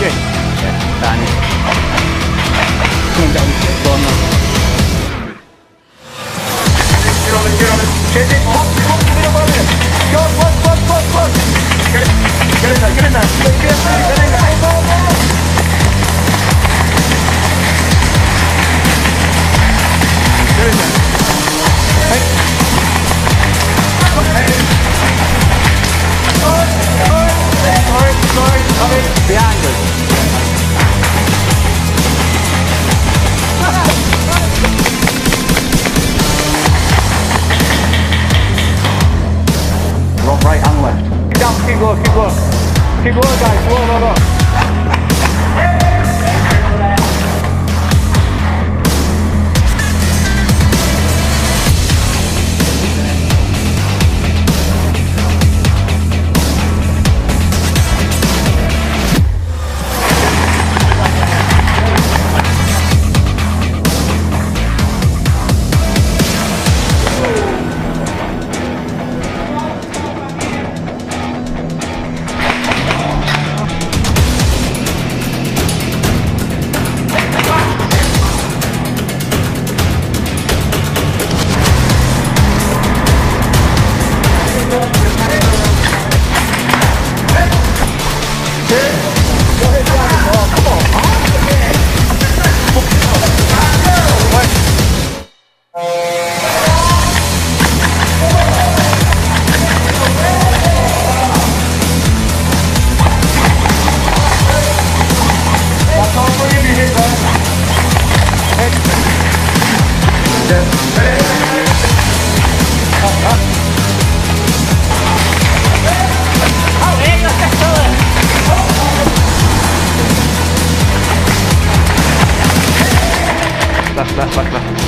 Good. Yeah, done. Come on, go on now. Get on it. Get it. Pop, get above it. Go, close. Get in there. Get in there. Sorry. Behind us. Wrong, right and left. Get down, keep low. Keep low, guys. Low. Left.